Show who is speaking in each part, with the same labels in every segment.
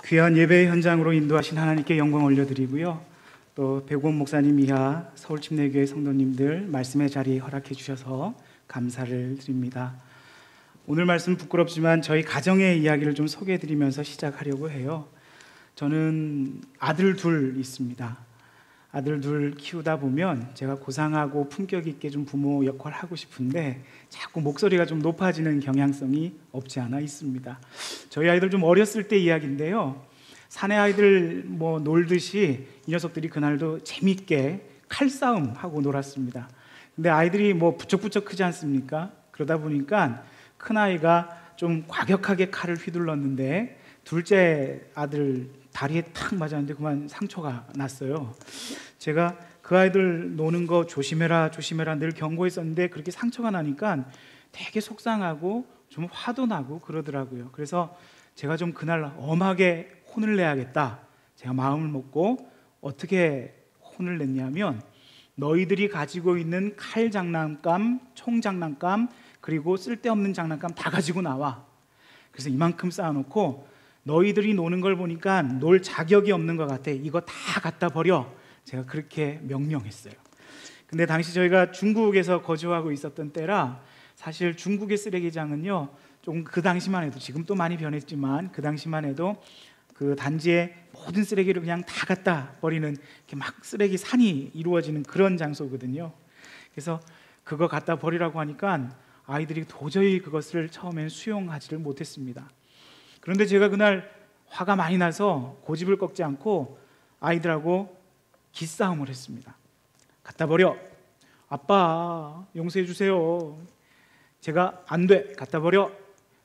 Speaker 1: 귀한 예배 현장으로 인도하신 하나님께 영광 올려드리고요. 또 백원 목사님 이하 서울침례교회 성도님들 말씀의 자리 허락해 주셔서 감사를 드립니다. 오늘 말씀 부끄럽지만 저희 가정의 이야기를 좀 소개해 드리면서 시작하려고 해요. 저는 아들 둘 있습니다. 아들 둘 키우다 보면 제가 고상하고 품격 있게 좀 부모 역할 하고 싶은데 자꾸 목소리가 좀 높아지는 경향성이 없지 않아 있습니다. 저희 아이들 좀 어렸을 때 이야기인데요. 사내 아이들 놀듯이 이 녀석들이 그날도 재밌게 칼싸움 하고 놀았습니다. 근데 아이들이 부쩍부쩍 크지 않습니까? 그러다 보니까 큰 아이가 좀 과격하게 칼을 휘둘렀는데 둘째 아들 다리에 탁 맞았는데 그만 상처가 났어요. 제가 그 아이들 노는 거 조심해라 조심해라 늘 경고했었는데 그렇게 상처가 나니까 되게 속상하고 좀 화도 나고 그러더라고요. 그래서 제가 좀 그날 엄하게 혼을 내야겠다 제가 마음을 먹고 어떻게 혼을 냈냐면, 너희들이 가지고 있는 칼 장난감, 총 장난감, 그리고 쓸데없는 장난감 다 가지고 나와. 그래서 이만큼 쌓아놓고 너희들이 노는 걸 보니까 놀 자격이 없는 것 같아. 이거 다 갖다 버려. 제가 그렇게 명령했어요. 근데 당시 저희가 중국에서 거주하고 있었던 때라 사실 중국의 쓰레기장은요, 조금 그 당시만 해도, 지금 또 많이 변했지만 그 당시만 해도 그 단지에 모든 쓰레기를 그냥 다 갖다 버리는 이렇게 막 쓰레기 산이 이루어지는 그런 장소거든요. 그래서 그거 갖다 버리라고 하니까 아이들이 도저히 그것을 처음에는 수용하지를 못했습니다. 그런데 제가 그날 화가 많이 나서 고집을 꺾지 않고 아이들하고 기싸움을 했습니다. 갖다 버려. 아빠 용서해 주세요. 제가 안 돼. 갖다 버려.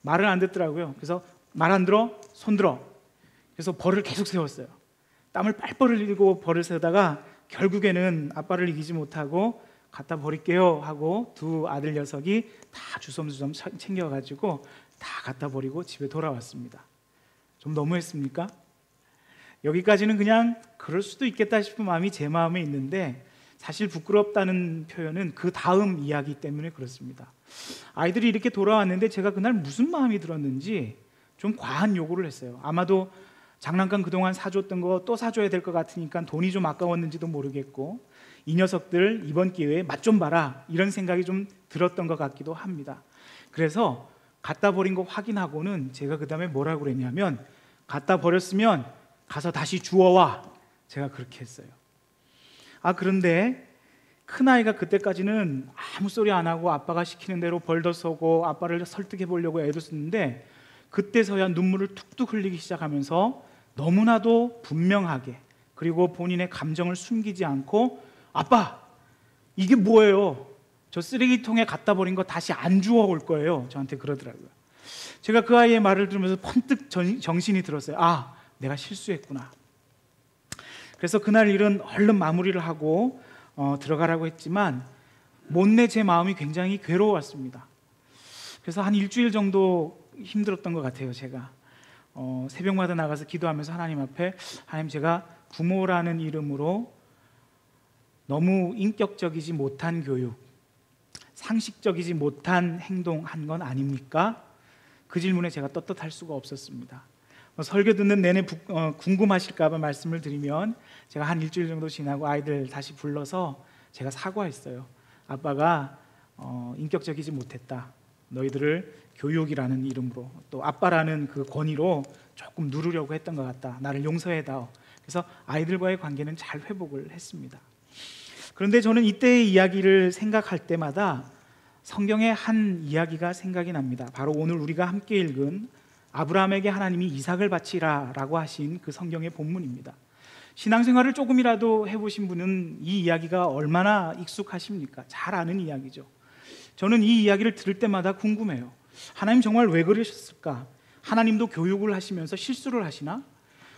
Speaker 1: 말을 안 듣더라고요. 그래서 말 안 들어? 손 들어. 그래서 벌을 계속 세웠어요. 땀을 뻘뻘 흘리고 벌을 세우다가 결국에는 아빠를 이기지 못하고 갖다 버릴게요 하고 두 아들 녀석이 다 주섬주섬 챙겨가지고 다 갖다 버리고 집에 돌아왔습니다. 좀 너무했습니까? 여기까지는 그냥 그럴 수도 있겠다 싶은 마음이 제 마음에 있는데, 사실 부끄럽다는 표현은 그 다음 이야기 때문에 그렇습니다. 아이들이 이렇게 돌아왔는데 제가 그날 무슨 마음이 들었는지 좀 과한 요구를 했어요. 아마도 장난감 그동안 사줬던 거 또 사줘야 될 것 같으니까 돈이 좀 아까웠는지도 모르겠고, 이 녀석들 이번 기회에 맛 좀 봐라 이런 생각이 좀 들었던 것 같기도 합니다. 그래서 갖다 버린 거 확인하고는 제가 그 다음에 뭐라고 그랬냐면, 갖다 버렸으면 가서 다시 주워와. 제가 그렇게 했어요. 그런데 큰아이가 그때까지는 아무 소리 안 하고 아빠가 시키는 대로 벌도 쏘고 아빠를 설득해 보려고 애도 쓰는데, 그때서야 눈물을 툭툭 흘리기 시작하면서 너무나도 분명하게, 그리고 본인의 감정을 숨기지 않고 아빠 이게 뭐예요? 저 쓰레기통에 갖다 버린 거 다시 안 주워올 거예요. 저한테 그러더라고요. 제가 그 아이의 말을 들으면서 번뜩 정신이 들었어요. 내가 실수했구나. 그래서 그날 일은 얼른 마무리를 하고 들어가라고 했지만 못내 제 마음이 굉장히 괴로웠습니다. 그래서 한 일주일 정도 힘들었던 것 같아요. 제가 새벽마다 나가서 기도하면서 하나님 앞에, 하나님 제가 부모라는 이름으로 너무 인격적이지 못한 교육, 상식적이지 못한 행동한 건 아닙니까? 그 질문에 제가 떳떳할 수가 없었습니다. 설교 듣는 내내 궁금하실까 봐 말씀을 드리면, 제가 한 일주일 정도 지나고 아이들 다시 불러서 제가 사과했어요. 아빠가 인격적이지 못했다. 너희들을 교육이라는 이름으로, 또 아빠라는 그 권위로 조금 누르려고 했던 것 같다. 나를 용서해다오. 그래서 아이들과의 관계는 잘 회복을 했습니다. 그런데 저는 이때의 이야기를 생각할 때마다 성경의 한 이야기가 생각이 납니다. 바로 오늘 우리가 함께 읽은 아브라함에게 하나님이 이삭을 바치라 라고 하신 그 성경의 본문입니다. 신앙생활을 조금이라도 해보신 분은 이 이야기가 얼마나 익숙하십니까? 잘 아는 이야기죠. 저는 이 이야기를 들을 때마다 궁금해요. 하나님 정말 왜 그러셨을까? 하나님도 교육을 하시면서 실수를 하시나?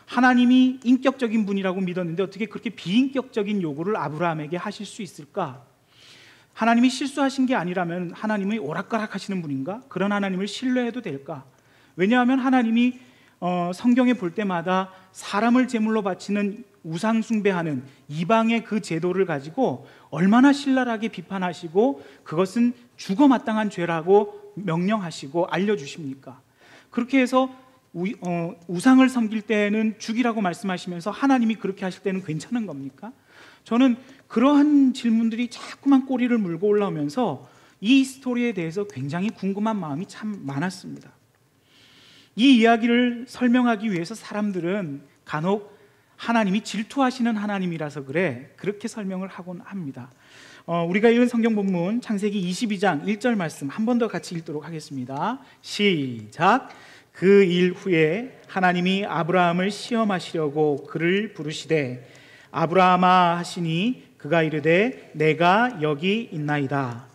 Speaker 1: 하나님이 인격적인 분이라고 믿었는데 어떻게 그렇게 비인격적인 요구를 아브라함에게 하실 수 있을까? 하나님이 실수하신 게 아니라면 하나님이 오락가락 하시는 분인가? 그런 하나님을 신뢰해도 될까? 왜냐하면 하나님이 성경에 볼 때마다 사람을 제물로 바치는 우상 숭배하는 이방의 그 제도를 가지고 얼마나 신랄하게 비판하시고 그것은 죽어 마땅한 죄라고 명령하시고 알려주십니까? 그렇게 해서 우상을 섬길 때는 죽이라고 말씀하시면서 하나님이 그렇게 하실 때는 괜찮은 겁니까? 저는 그러한 질문들이 자꾸만 꼬리를 물고 올라오면서 이 스토리에 대해서 굉장히 궁금한 마음이 참 많았습니다. 이 이야기를 설명하기 위해서 사람들은 간혹 하나님이 질투하시는 하나님이라서 그렇게 설명을 하곤 합니다. 우리가 읽은 성경 본문 창세기 22장 1절 말씀 한 번 더 같이 읽도록 하겠습니다. 시작. 그 일 후에 하나님이 아브라함을 시험하시려고 그를 부르시되 아브라함아 하시니 그가 이르되 내가 여기 있나이다.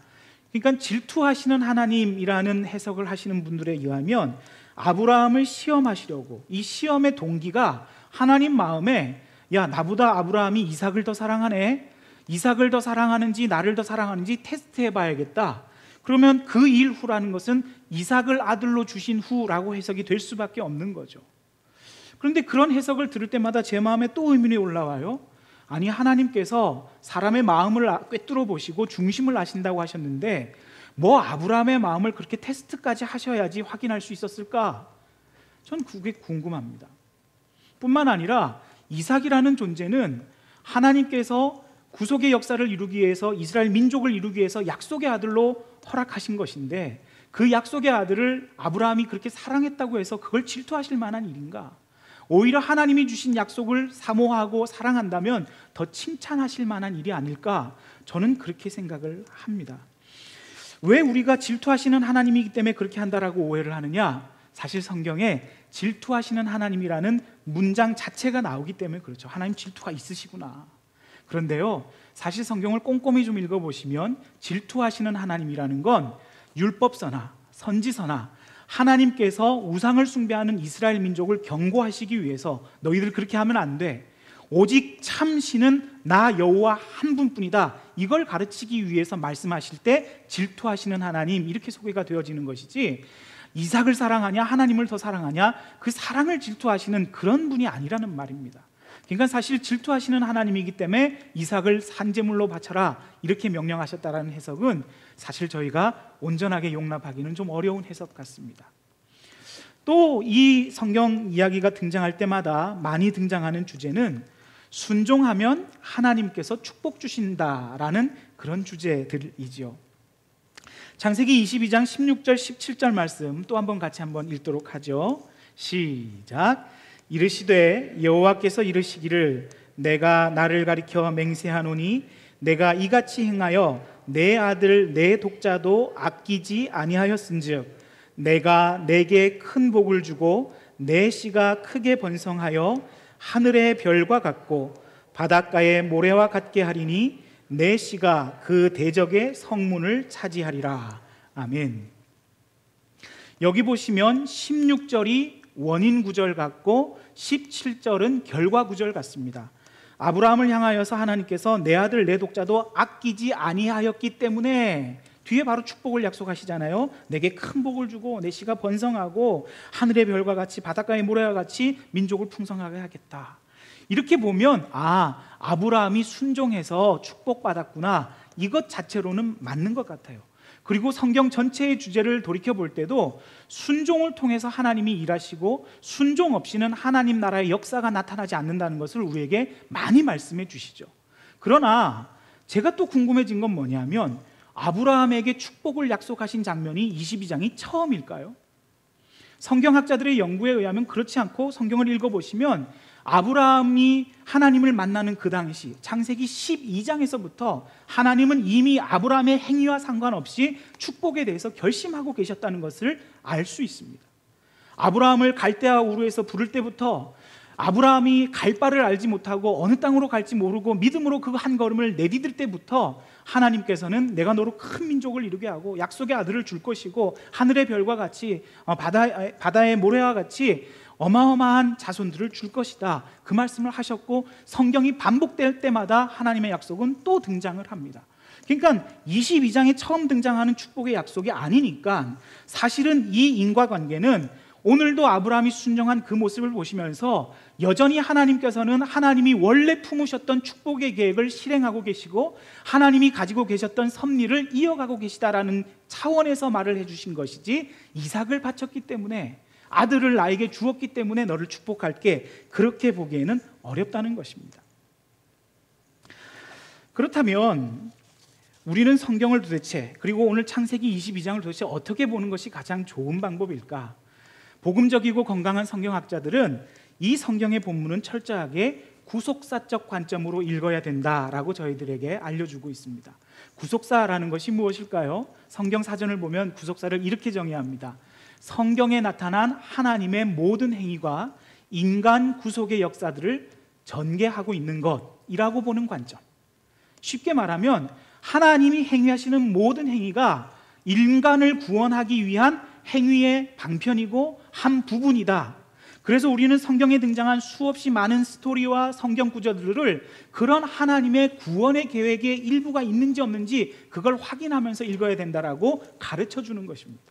Speaker 1: 그러니까 질투하시는 하나님이라는 해석을 하시는 분들에 의하면 아브라함을 시험하시려고, 이 시험의 동기가 하나님 마음에 야, 나보다 아브라함이 이삭을 더 사랑하네, 이삭을 더 사랑하는지 나를 더 사랑하는지 테스트해 봐야겠다. 그러면 그 일 후라는 것은 이삭을 아들로 주신 후라고 해석이 될 수밖에 없는 거죠. 그런데 그런 해석을 들을 때마다 제 마음에 또 의문이 올라와요. 아니, 하나님께서 사람의 마음을 꿰뚫어 보시고 중심을 아신다고 하셨는데 뭐 아브라함의 마음을 그렇게 테스트까지 하셔야지 확인할 수 있었을까? 전 그게 궁금합니다. 뿐만 아니라 이삭이라는 존재는 하나님께서 구속의 역사를 이루기 위해서, 이스라엘 민족을 이루기 위해서 약속의 아들로 허락하신 것인데 그 약속의 아들을 아브라함이 그렇게 사랑했다고 해서 그걸 질투하실 만한 일인가? 오히려 하나님이 주신 약속을 사모하고 사랑한다면 더 칭찬하실 만한 일이 아닐까? 저는 그렇게 생각을 합니다. 왜 우리가 질투하시는 하나님이기 때문에 그렇게 한다라고 오해를 하느냐? 사실 성경에 질투하시는 하나님이라는 문장 자체가 나오기 때문에 그렇죠. 하나님 질투가 있으시구나. 그런데요, 사실 성경을 꼼꼼히 좀 읽어보시면 질투하시는 하나님이라는 건 율법서나 선지서나 하나님께서 우상을 숭배하는 이스라엘 민족을 경고하시기 위해서 너희들 그렇게 하면 안 돼, 오직 참 신은 나 여호와 한 분뿐이다, 이걸 가르치기 위해서 말씀하실 때 질투하시는 하나님, 이렇게 소개가 되어지는 것이지 이삭을 사랑하냐 하나님을 더 사랑하냐 그 사랑을 질투하시는 그런 분이 아니라는 말입니다. 그러니까 사실 질투하시는 하나님이기 때문에 이삭을 산제물로 바쳐라 이렇게 명령하셨다라는 해석은 사실 저희가 온전하게 용납하기는 좀 어려운 해석 같습니다. 또 이 성경 이야기가 등장할 때마다 많이 등장하는 주제는 순종하면 하나님께서 축복 주신다라는 그런 주제들이지요. 창세기 22장 16절 17절 말씀 또 한번 같이 한번 읽도록 하죠. 시작. 이르시되 여호와께서 이르시기를 내가 나를 가리켜 맹세하노니 내가 이같이 행하여 내 아들 내 독자도 아끼지 아니하였은즉 내가 내게 큰 복을 주고 내 씨가 크게 번성하여 하늘의 별과 같고 바닷가의 모래와 같게 하리니 내 씨가 그 대적의 성문을 차지하리라. 아멘. 여기 보시면 16절이 원인 구절 같고 17절은 결과 구절 같습니다. 아브라함을 향하여서 하나님께서 내 아들 내 독자도 아끼지 아니하였기 때문에 뒤에 바로 축복을 약속하시잖아요. 내게 큰 복을 주고 내 씨가 번성하고 하늘의 별과 같이 바닷가의 모래와 같이 민족을 풍성하게 하겠다. 이렇게 보면 아브라함이 순종해서 축복받았구나, 이것 자체로는 맞는 것 같아요. 그리고 성경 전체의 주제를 돌이켜볼 때도 순종을 통해서 하나님이 일하시고 순종 없이는 하나님 나라의 역사가 나타나지 않는다는 것을 우리에게 많이 말씀해 주시죠. 그러나 제가 또 궁금해진 건 뭐냐면 아브라함에게 축복을 약속하신 장면이 22장이 처음일까요? 성경학자들의 연구에 의하면 그렇지 않고 성경을 읽어보시면 아브라함이 하나님을 만나는 그 당시 창세기 12장에서부터 하나님은 이미 아브라함의 행위와 상관없이 축복에 대해서 결심하고 계셨다는 것을 알 수 있습니다. 아브라함을 갈대아 우르에서 부를 때부터 아브라함이 갈 바를 알지 못하고 어느 땅으로 갈지 모르고 믿음으로 그 한 걸음을 내디딜 때부터 하나님께서는 내가 너로 큰 민족을 이루게 하고 약속의 아들을 줄 것이고 하늘의 별과 같이 바다의 모래와 같이 어마어마한 자손들을 줄 것이다, 그 말씀을 하셨고 성경이 반복될 때마다 하나님의 약속은 또 등장을 합니다. 그러니까 22장에 처음 등장하는 축복의 약속이 아니니까 사실은 이 인과관계는 오늘도 아브라함이 순종한 그 모습을 보시면서 여전히 하나님께서는 하나님이 원래 품으셨던 축복의 계획을 실행하고 계시고 하나님이 가지고 계셨던 섭리를 이어가고 계시다라는 차원에서 말을 해주신 것이지 이삭을 바쳤기 때문에 아들을 나에게 주었기 때문에 너를 축복할게, 그렇게 보기에는 어렵다는 것입니다. 그렇다면 우리는 성경을 도대체, 그리고 오늘 창세기 22장을 도대체 어떻게 보는 것이 가장 좋은 방법일까? 복음적이고 건강한 성경학자들은 이 성경의 본문은 철저하게 구속사적 관점으로 읽어야 된다라고 저희들에게 알려주고 있습니다. 구속사라는 것이 무엇일까요? 성경 사전을 보면 구속사를 이렇게 정의합니다. 성경에 나타난 하나님의 모든 행위가 인간 구속의 역사들을 전개하고 있는 것이라고 보는 관점. 쉽게 말하면 하나님이 행위하시는 모든 행위가 인간을 구원하기 위한 행위의 방편이고 한 부분이다. 그래서 우리는 성경에 등장한 수없이 많은 스토리와 성경 구절들을 그런 하나님의 구원의 계획의 일부가 있는지 없는지 그걸 확인하면서 읽어야 된다라고 가르쳐 주는 것입니다.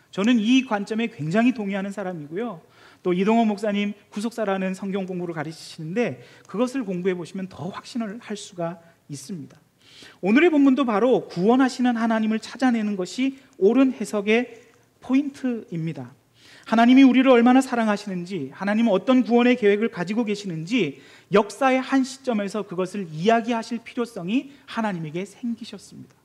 Speaker 1: 저는 이 관점에 굉장히 동의하는 사람이고요. 또 이동호 목사님 구속사라는 성경 공부를 가르치시는데 그것을 공부해 보시면 더 확신을 할 수가 있습니다. 오늘의 본문도 바로 구원하시는 하나님을 찾아내는 것이 옳은 해석의 포인트입니다. 하나님이 우리를 얼마나 사랑하시는지, 하나님은 어떤 구원의 계획을 가지고 계시는지 역사의 한 시점에서 그것을 이야기하실 필요성이 하나님에게 생기셨습니다.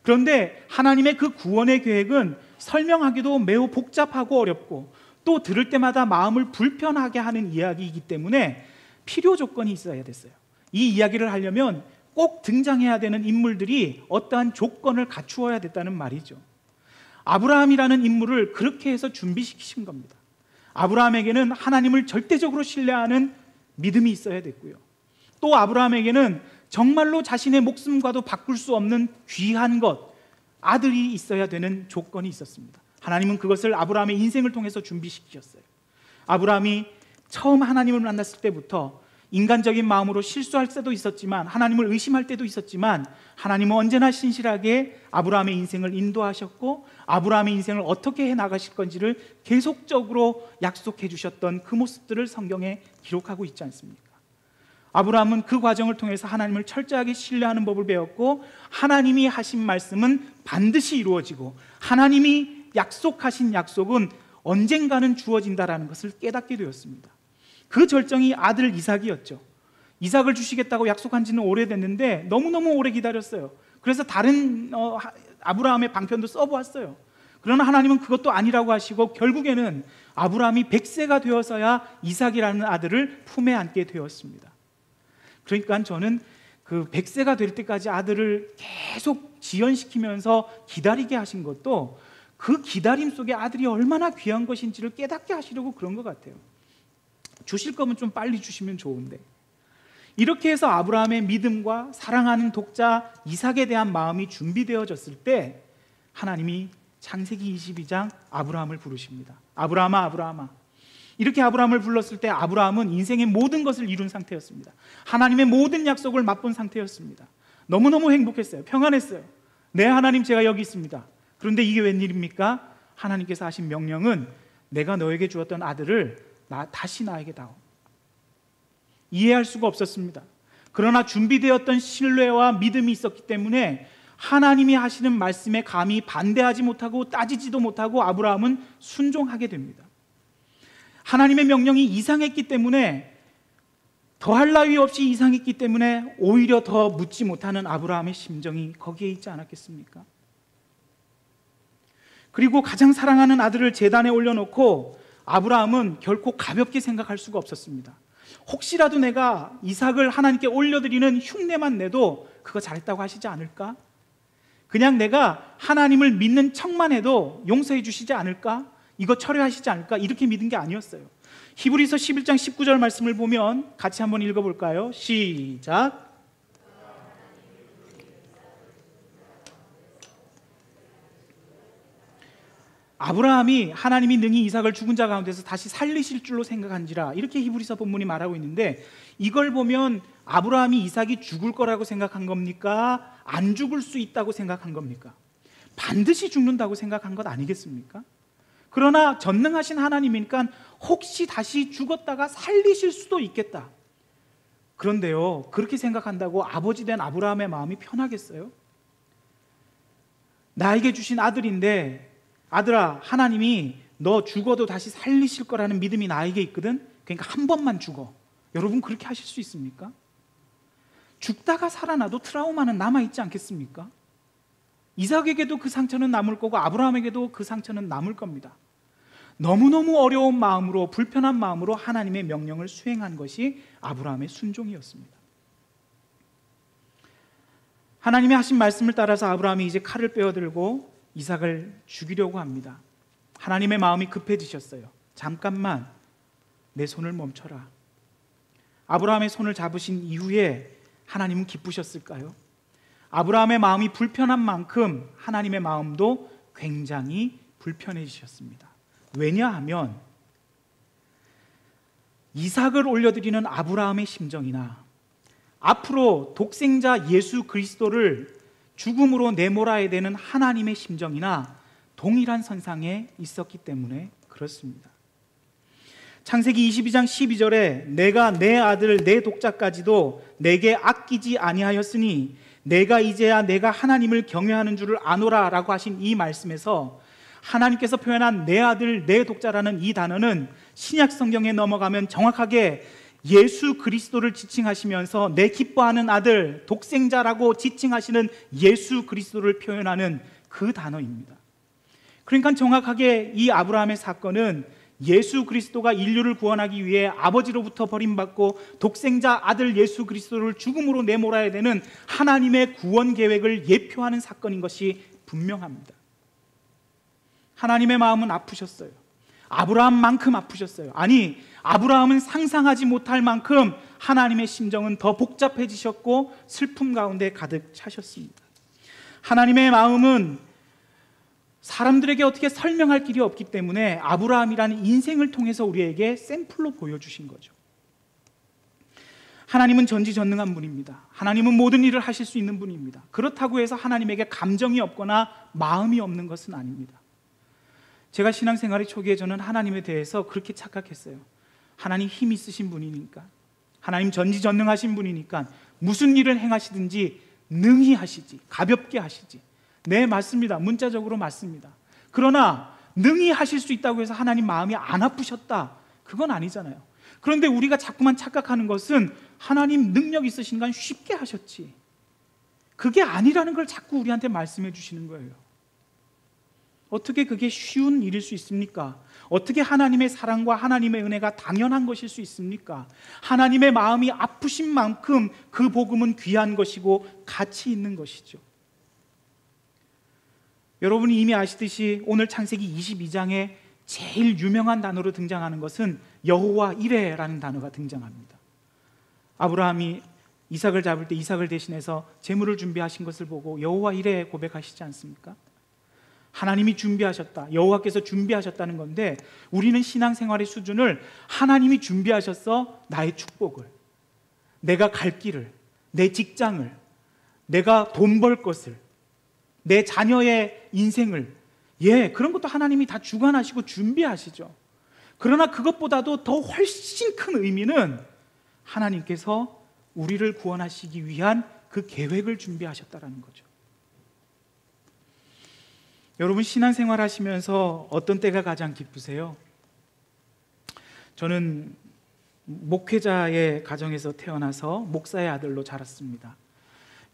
Speaker 1: 그런데 하나님의 그 구원의 계획은 설명하기도 매우 복잡하고 어렵고 또 들을 때마다 마음을 불편하게 하는 이야기이기 때문에 필요 조건이 있어야 됐어요. 이 이야기를 하려면 꼭 등장해야 되는 인물들이 어떠한 조건을 갖추어야 됐다는 말이죠. 아브라함이라는 인물을 그렇게 해서 준비시키신 겁니다. 아브라함에게는 하나님을 절대적으로 신뢰하는 믿음이 있어야 됐고요. 또 아브라함에게는 정말로 자신의 목숨과도 바꿀 수 없는 귀한 것, 아들이 있어야 되는 조건이 있었습니다. 하나님은 그것을 아브라함의 인생을 통해서 준비시키셨어요. 아브라함이 처음 하나님을 만났을 때부터 인간적인 마음으로 실수할 때도 있었지만, 하나님을 의심할 때도 있었지만, 하나님은 언제나 신실하게 아브라함의 인생을 인도하셨고 아브라함의 인생을 어떻게 해나가실 건지를 계속적으로 약속해 주셨던 그 모습들을 성경에 기록하고 있지 않습니까? 아브라함은 그 과정을 통해서 하나님을 철저하게 신뢰하는 법을 배웠고, 하나님이 하신 말씀은 반드시 이루어지고 하나님이 약속하신 약속은 언젠가는 주어진다라는 것을 깨닫게 되었습니다. 그 절정이 아들 이삭이었죠. 이삭을 주시겠다고 약속한 지는 오래됐는데 너무너무 오래 기다렸어요. 그래서 다른 아브라함의 방편도 써보았어요. 그러나 하나님은 그것도 아니라고 하시고 결국에는 아브라함이 100세가 되어서야 이삭이라는 아들을 품에 안게 되었습니다. 그러니까 저는 그 100세가 될 때까지 아들을 계속 지연시키면서 기다리게 하신 것도 그 기다림 속에 아들이 얼마나 귀한 것인지를 깨닫게 하시려고 그런 것 같아요. 주실 거면 좀 빨리 주시면 좋은데. 이렇게 해서 아브라함의 믿음과 사랑하는 독자 이삭에 대한 마음이 준비되어졌을 때 하나님이 창세기 22장 아브라함을 부르십니다. 아브라함아, 아브라함아. 이렇게 아브라함을 불렀을 때 아브라함은 인생의 모든 것을 이룬 상태였습니다. 하나님의 모든 약속을 맛본 상태였습니다. 너무너무 행복했어요. 평안했어요. 네, 하나님, 제가 여기 있습니다. 그런데 이게 웬일입니까? 하나님께서 하신 명령은 내가 너에게 주었던 아들을 다시 나에게 다오. 이해할 수가 없었습니다. 그러나 준비되었던 신뢰와 믿음이 있었기 때문에 하나님이 하시는 말씀에 감히 반대하지 못하고 따지지도 못하고 아브라함은 순종하게 됩니다. 하나님의 명령이 이상했기 때문에, 더할 나위 없이 이상했기 때문에 오히려 더 묻지 못하는 아브라함의 심정이 거기에 있지 않았겠습니까? 그리고 가장 사랑하는 아들을 제단에 올려놓고 아브라함은 결코 가볍게 생각할 수가 없었습니다. 혹시라도 내가 이삭을 하나님께 올려드리는 흉내만 내도 그거 잘했다고 하시지 않을까? 그냥 내가 하나님을 믿는 척만 해도 용서해 주시지 않을까? 이거 철회하시지 않을까? 이렇게 믿은 게 아니었어요. 히브리서 11장 19절 말씀을 보면 같이 한번 읽어볼까요? 시작. 아브라함이 하나님이 능히 이삭을 죽은 자 가운데서 다시 살리실 줄로 생각한지라, 이렇게 히브리서 본문이 말하고 있는데, 이걸 보면 아브라함이 이삭이 죽을 거라고 생각한 겁니까? 안 죽을 수 있다고 생각한 겁니까? 반드시 죽는다고 생각한 것 아니겠습니까? 그러나 전능하신 하나님이니까 혹시 다시 죽었다가 살리실 수도 있겠다. 그런데요, 그렇게 생각한다고 아버지 된 아브라함의 마음이 편하겠어요? 나에게 주신 아들인데, 아들아, 하나님이 너 죽어도 다시 살리실 거라는 믿음이 나에게 있거든. 그러니까 한 번만 죽어. 여러분 그렇게 하실 수 있습니까? 죽다가 살아나도 트라우마는 남아있지 않겠습니까? 이삭에게도 그 상처는 남을 거고 아브라함에게도 그 상처는 남을 겁니다. 너무너무 어려운 마음으로, 불편한 마음으로 하나님의 명령을 수행한 것이 아브라함의 순종이었습니다. 하나님이 하신 말씀을 따라서 아브라함이 이제 칼을 빼어들고 이삭을 죽이려고 합니다. 하나님의 마음이 급해지셨어요. 잠깐만 내 손을 멈춰라. 아브라함의 손을 잡으신 이후에 하나님은 기쁘셨을까요? 아브라함의 마음이 불편한 만큼 하나님의 마음도 굉장히 불편해지셨습니다. 왜냐하면 이삭을 올려드리는 아브라함의 심정이나 앞으로 독생자 예수 그리스도를 죽음으로 내몰아야 되는 하나님의 심정이나 동일한 선상에 있었기 때문에 그렇습니다. 창세기 22장 12절에 내가 내 아들 내 독자까지도 내게 아끼지 아니하였으니 내가 이제야 내가 하나님을 경외하는 줄을 아노라 라고 하신 이 말씀에서 하나님께서 표현한 내 아들 내 독자라는 이 단어는 신약 성경에 넘어가면 정확하게 예수 그리스도를 지칭하시면서 내 기뻐하는 아들 독생자라고 지칭하시는 예수 그리스도를 표현하는 그 단어입니다. 그러니까 정확하게 이 아브라함의 사건은 예수 그리스도가 인류를 구원하기 위해 아버지로부터 버림받고 독생자 아들 예수 그리스도를 죽음으로 내몰아야 되는 하나님의 구원 계획을 예표하는 사건인 것이 분명합니다. 하나님의 마음은 아프셨어요. 아브라함만큼 아프셨어요. 아니, 아브라함은 상상하지 못할 만큼 하나님의 심정은 더 복잡해지셨고 슬픔 가운데 가득 차셨습니다. 하나님의 마음은 사람들에게 어떻게 설명할 길이 없기 때문에 아브라함이라는 인생을 통해서 우리에게 샘플로 보여주신 거죠. 하나님은 전지전능한 분입니다. 하나님은 모든 일을 하실 수 있는 분입니다. 그렇다고 해서 하나님에게 감정이 없거나 마음이 없는 것은 아닙니다. 제가 신앙생활의 초기에 저는 하나님에 대해서 그렇게 착각했어요. 하나님 힘 있으신 분이니까, 하나님 전지전능하신 분이니까 무슨 일을 행하시든지 능히 하시지, 가볍게 하시지. 네, 맞습니다. 문자적으로 맞습니다. 그러나 능히 하실 수 있다고 해서 하나님 마음이 안 아프셨다, 그건 아니잖아요. 그런데 우리가 자꾸만 착각하는 것은 하나님 능력 있으신가 쉽게 하셨지, 그게 아니라는 걸 자꾸 우리한테 말씀해 주시는 거예요. 어떻게 그게 쉬운 일일 수 있습니까? 어떻게 하나님의 사랑과 하나님의 은혜가 당연한 것일 수 있습니까? 하나님의 마음이 아프신 만큼 그 복음은 귀한 것이고 가치 있는 것이죠. 여러분이 이미 아시듯이 오늘 창세기 22장에 제일 유명한 단어로 등장하는 것은 여호와 이레라는 단어가 등장합니다. 아브라함이 이삭을 잡을 때 이삭을 대신해서 제물을 준비하신 것을 보고 여호와 이레 고백하시지 않습니까? 하나님이 준비하셨다, 여호와께서 준비하셨다는 건데, 우리는 신앙생활의 수준을 하나님이 준비하셨어, 나의 축복을, 내가 갈 길을, 내 직장을, 내가 돈 벌 것을, 내 자녀의 인생을, 그런 것도 하나님이 다 주관하시고 준비하시죠. 그러나 그것보다도 더 훨씬 큰 의미는 하나님께서 우리를 구원하시기 위한 그 계획을 준비하셨다는 거죠. 여러분, 신앙생활 하시면서 어떤 때가 가장 기쁘세요? 저는 목회자의 가정에서 태어나서 목사의 아들로 자랐습니다.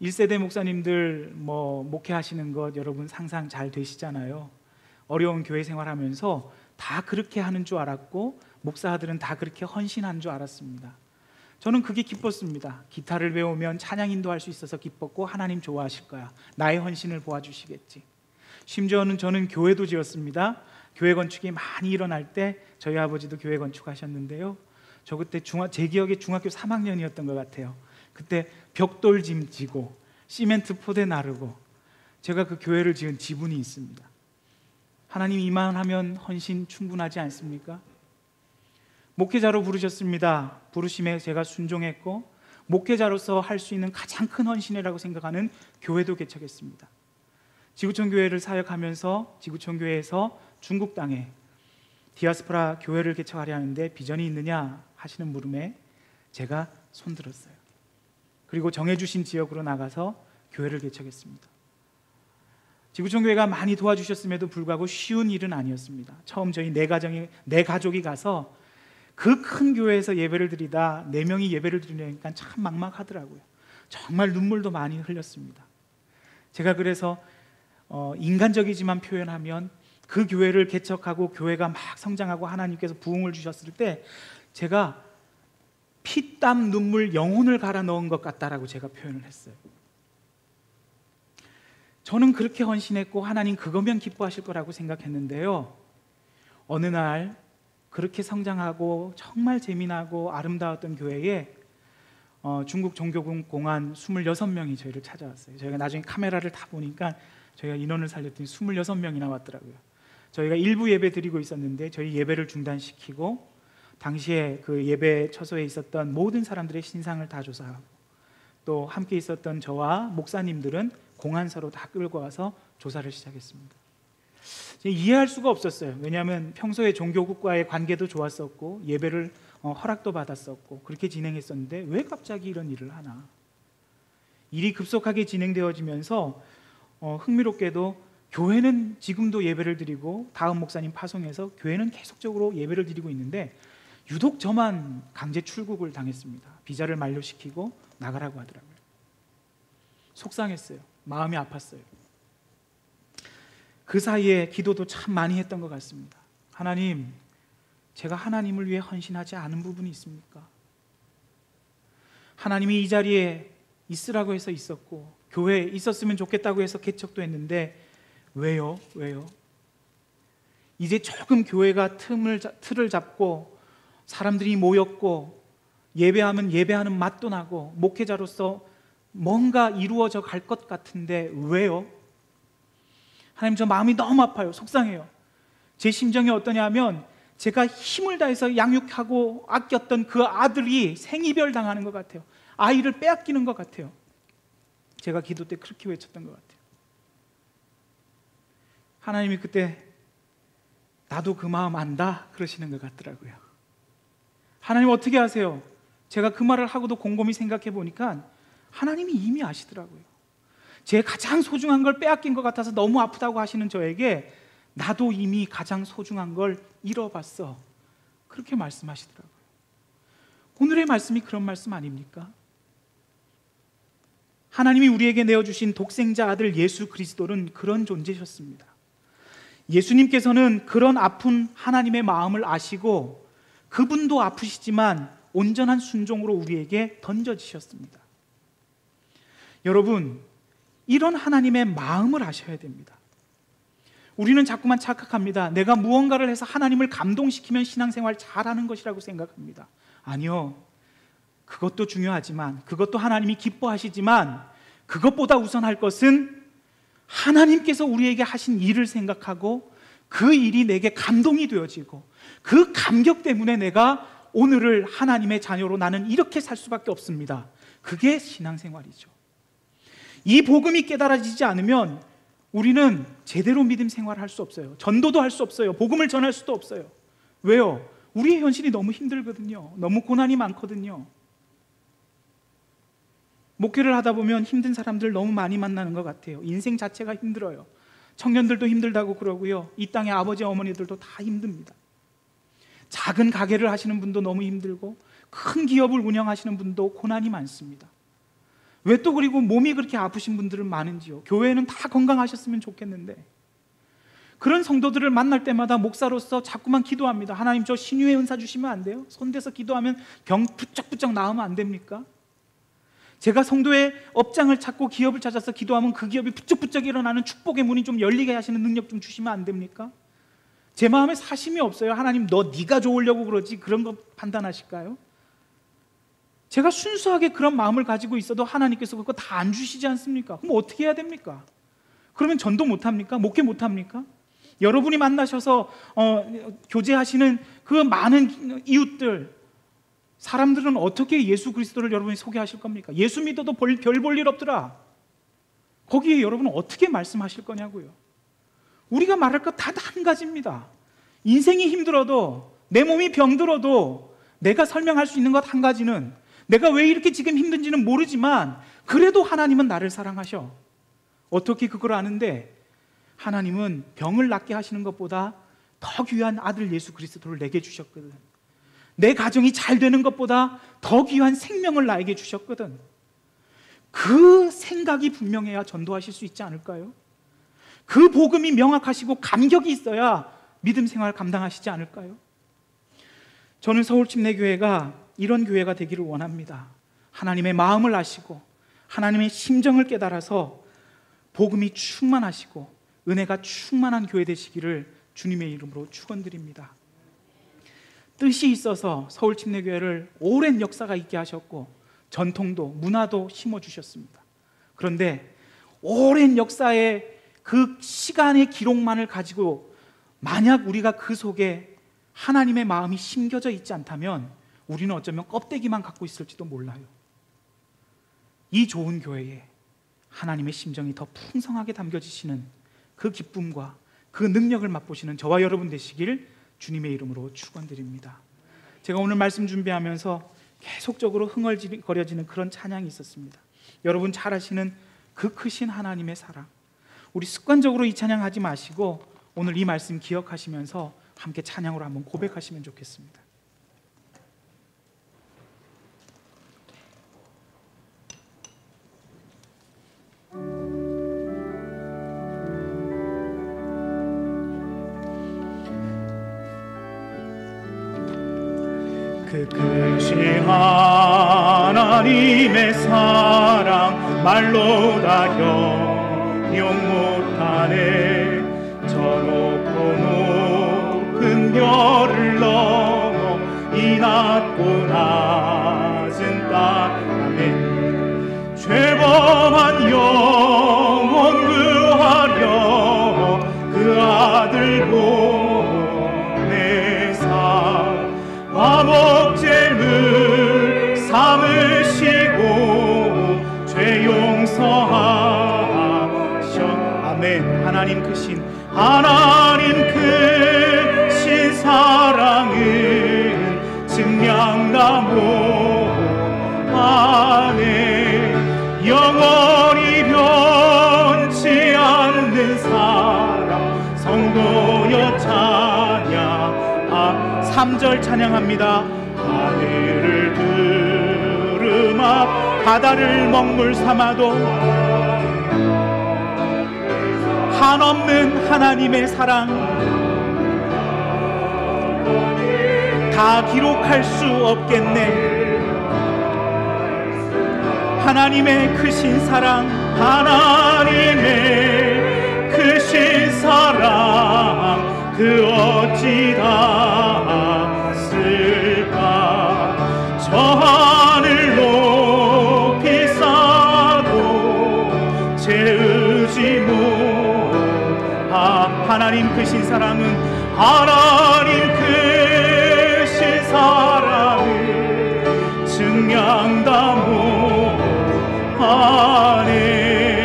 Speaker 1: 1세대 목사님들 목회하시는 것 여러분 상상 잘 되시잖아요. 어려운 교회 생활하면서 다 그렇게 하는 줄 알았고 목사들은 다 그렇게 헌신한 줄 알았습니다. 저는 그게 기뻤습니다. 기타를 배우면 찬양 인도할 수 있어서 기뻤고 하나님 좋아하실 거야, 나의 헌신을 보아주시겠지. 심지어는 저는 교회도 지었습니다. 교회 건축이 많이 일어날 때 저희 아버지도 교회 건축하셨는데요, 저 그때 제 기억에 중학교 3학년이었던 것 같아요. 그때 벽돌짐 지고 시멘트 포대 나르고 제가 그 교회를 지은 지분이 있습니다. 하나님 이만하면 헌신 충분하지 않습니까? 목회자로 부르셨습니다. 부르심에 제가 순종했고 목회자로서 할 수 있는 가장 큰 헌신이라고 생각하는 교회도 개척했습니다. 지구촌 교회를 사역하면서 지구촌 교회에서 중국 땅에 디아스포라 교회를 개척하려 하는데 비전이 있느냐 하시는 물음에 제가 손들었어요. 그리고 정해주신 지역으로 나가서 교회를 개척했습니다. 지구촌교회가 많이 도와주셨음에도 불구하고 쉬운 일은 아니었습니다. 처음 저희 네 가족이 가서 그 큰 교회에서 예배를 드리다 4명이 예배를 드리니까 참 막막하더라고요. 정말 눈물도 많이 흘렸습니다. 제가 그래서 인간적이지만 표현하면 그 교회를 개척하고 교회가 막 성장하고 하나님께서 부흥을 주셨을 때 제가 피땀 눈물 영혼을 갈아 넣은 것 같다라고 제가 표현을 했어요. 저는 그렇게 헌신했고 하나님 그거면 기뻐하실 거라고 생각했는데요, 어느 날 그렇게 성장하고 정말 재미나고 아름다웠던 교회에 중국 종교공안 26명이 저희를 찾아왔어요. 저희가 나중에 카메라를 다 보니까 저희가 인원을 살렸더니 26명이나 왔더라고요. 저희가 일부 예배 드리고 있었는데 저희 예배를 중단시키고 당시에 그 예배 처소에 있었던 모든 사람들의 신상을 다 조사하고, 또 함께 있었던 저와 목사님들은 공안서로 다 끌고 와서 조사를 시작했습니다. 이해할 수가 없었어요. 왜냐하면 평소에 종교국과의 관계도 좋았었고 예배를 허락도 받았었고 그렇게 진행했었는데 왜 갑자기 이런 일을 하나. 일이 급속하게 진행되어지면서 흥미롭게도 교회는 지금도 예배를 드리고 다음 목사님 파송해서 교회는 계속적으로 예배를 드리고 있는데 유독 저만 강제 출국을 당했습니다. 비자를 만료시키고 나가라고 하더라고요. 속상했어요. 마음이 아팠어요. 그 사이에 기도도 참 많이 했던 것 같습니다. 하나님, 제가 하나님을 위해 헌신하지 않은 부분이 있습니까? 하나님이 이 자리에 있으라고 해서 있었고 교회에 있었으면 좋겠다고 해서 개척도 했는데 왜요? 이제 조금 교회가 틀을 잡고 사람들이 모였고 예배하면 예배하는 맛도 나고 목회자로서 뭔가 이루어져 갈 것 같은데 왜요? 하나님, 저 마음이 너무 아파요. 속상해요. 제 심정이 어떠냐면 제가 힘을 다해서 양육하고 아꼈던 그 아들이 생이별 당하는 것 같아요. 아이를 빼앗기는 것 같아요. 제가 기도 때 그렇게 외쳤던 것 같아요. 하나님이 그때 나도 그 마음 안다 그러시는 것 같더라고요. 하나님 어떻게 아세요? 제가 그 말을 하고도 곰곰이 생각해 보니까 하나님이 이미 아시더라고요. 제 가장 소중한 걸 빼앗긴 것 같아서 너무 아프다고 하시는 저에게 나도 이미 가장 소중한 걸 잃어봤어, 그렇게 말씀하시더라고요. 오늘의 말씀이 그런 말씀 아닙니까? 하나님이 우리에게 내어주신 독생자 아들 예수 그리스도는 그런 존재셨습니다. 예수님께서는 그런 아픈 하나님의 마음을 아시고 그분도 아프시지만 온전한 순종으로 우리에게 던져지셨습니다. 여러분, 이런 하나님의 마음을 아셔야 됩니다. 우리는 자꾸만 착각합니다. 내가 무언가를 해서 하나님을 감동시키면 신앙생활 잘하는 것이라고 생각합니다. 아니요, 그것도 중요하지만, 그것도 하나님이 기뻐하시지만 그것보다 우선할 것은 하나님께서 우리에게 하신 일을 생각하고 그 일이 내게 감동이 되어지고 그 감격 때문에 내가 오늘을 하나님의 자녀로 나는 이렇게 살 수밖에 없습니다. 그게 신앙생활이죠. 이 복음이 깨달아지지 않으면 우리는 제대로 믿음 생활을 할 수 없어요. 전도도 할 수 없어요. 복음을 전할 수도 없어요. 왜요? 우리의 현실이 너무 힘들거든요. 너무 고난이 많거든요. 목회를 하다 보면 힘든 사람들 너무 많이 만나는 것 같아요. 인생 자체가 힘들어요. 청년들도 힘들다고 그러고요, 이 땅의 아버지 어머니들도 다 힘듭니다. 작은 가게를 하시는 분도 너무 힘들고 큰 기업을 운영하시는 분도 고난이 많습니다. 왜 또 그리고 몸이 그렇게 아프신 분들은 많은지요? 교회는 다 건강하셨으면 좋겠는데. 그런 성도들을 만날 때마다 목사로서 자꾸만 기도합니다. 하나님, 저 신유의 은사 주시면 안 돼요? 손대서 기도하면 병 부쩍부쩍 나으면 안 됩니까? 제가 성도의 업장을 찾고 기업을 찾아서 기도하면 그 기업이 부쩍부쩍 일어나는 축복의 문이 좀 열리게 하시는 능력 좀 주시면 안 됩니까? 제 마음에 사심이 없어요. 하나님, 네가 좋으려고 그러지 그런 거 판단하실까요? 제가 순수하게 그런 마음을 가지고 있어도 하나님께서 그거 다 안 주시지 않습니까? 그럼 어떻게 해야 됩니까? 그러면 전도 못합니까? 목회 못합니까? 여러분이 만나셔서 교제하시는 그 많은 이웃들, 사람들은 어떻게 예수 그리스도를 여러분이 소개하실 겁니까? 예수 믿어도 별 볼 일 없더라. 거기에 여러분은 어떻게 말씀하실 거냐고요. 우리가 말할 것 다 한 가지입니다. 인생이 힘들어도, 내 몸이 병들어도 내가 설명할 수 있는 것 한 가지는, 내가 왜 이렇게 지금 힘든지는 모르지만 그래도 하나님은 나를 사랑하셔. 어떻게 그걸 아는데? 하나님은 병을 낫게 하시는 것보다 더 귀한 아들 예수 그리스도를 내게 주셨거든. 내 가정이 잘 되는 것보다 더 귀한 생명을 나에게 주셨거든. 그 생각이 분명해야 전도하실 수 있지 않을까요? 그 복음이 명확하시고 감격이 있어야 믿음 생활 감당하시지 않을까요? 저는 서울침례교회가 이런 교회가 되기를 원합니다. 하나님의 마음을 아시고 하나님의 심정을 깨달아서 복음이 충만하시고 은혜가 충만한 교회 되시기를 주님의 이름으로 축원드립니다. 뜻이 있어서 서울침례교회를 오랜 역사가 있게 하셨고 전통도 문화도 심어주셨습니다. 그런데 오랜 역사의 그 시간의 기록만을 가지고 만약 우리가 그 속에 하나님의 마음이 심겨져 있지 않다면 우리는 어쩌면 껍데기만 갖고 있을지도 몰라요. 이 좋은 교회에 하나님의 심정이 더 풍성하게 담겨지시는 그 기쁨과 그 능력을 맛보시는 저와 여러분 되시길 주님의 이름으로 축원드립니다. 제가 오늘 말씀 준비하면서 계속적으로 흥얼거려지는 그런 찬양이 있었습니다. 여러분 잘 아시는 그 크신 하나님의 사랑. 우리 습관적으로 이 찬양하지 마시고 오늘 이 말씀 기억하시면서 함께 찬양으로 한번 고백하시면 좋겠습니다. 그 크신 하나님의 사랑 말로 다 형용 못하네. 저 높고 높은 별을 넘어 이 낮고 낮은 땅에 죄범한 영혼 구하려 그 아들 보내사 화목제물 삼으시고 죄 용서하셔. 아멘. 하나님 크신 사랑은 증량나무 안에 영원히 변치 않는 사랑 성도여 찬양. 3절 찬양합니다. 하늘을 두루마 바다를 먹물 삼아도 한없는 하나님의 사랑 다 기록할 수 없겠네. 하나님의 크신 사랑, 하나님의 크신 사랑 그 어찌 닿았을까. 저 하늘 높이 쌓아도 제 의지 못하. 하나님 크신 사랑은 하나님 크신 사랑은 증량나무 안에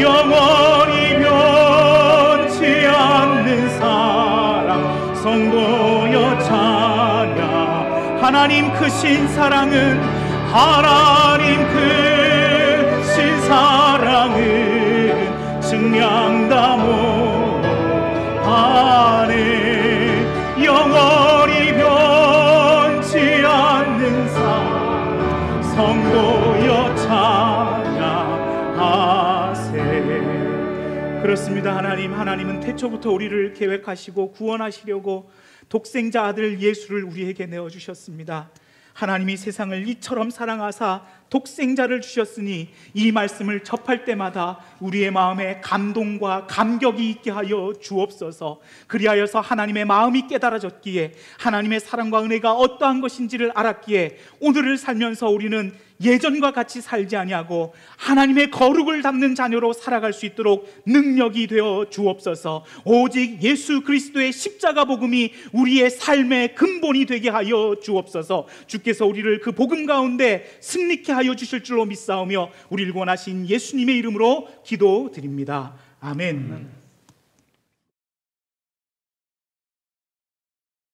Speaker 1: 영원히 변치 않는 사랑 성도여 찬양. 하나님 크신 사랑은 하나님 크신 사랑은 증량나무 안에 영원히 변치 않는 사랑 성도여 찬양하세. 그렇습니다. 하나님은 태초부터 우리를 계획하시고 구원하시려고 독생자 아들 예수를 우리에게 내어주셨습니다. 하나님이 세상을 이처럼 사랑하사 독생자를 주셨으니 이 말씀을 접할 때마다 우리의 마음에 감동과 감격이 있게 하여 주옵소서. 그리하여서 하나님의 마음이 깨달아졌기에 하나님의 사랑과 은혜가 어떠한 것인지를 알았기에 오늘을 살면서 우리는 예전과 같이 살지 아니하고 하나님의 거룩을 담는 자녀로 살아갈 수 있도록 능력이 되어 주옵소서. 오직 예수 그리스도의 십자가 복음이 우리의 삶의 근본이 되게 하여 주옵소서. 주께서 우리를 그 복음 가운데 승리케 하여 주실 줄로 믿사오며 우리를 구원하신 예수님의 이름으로 기도드립니다. 아멘.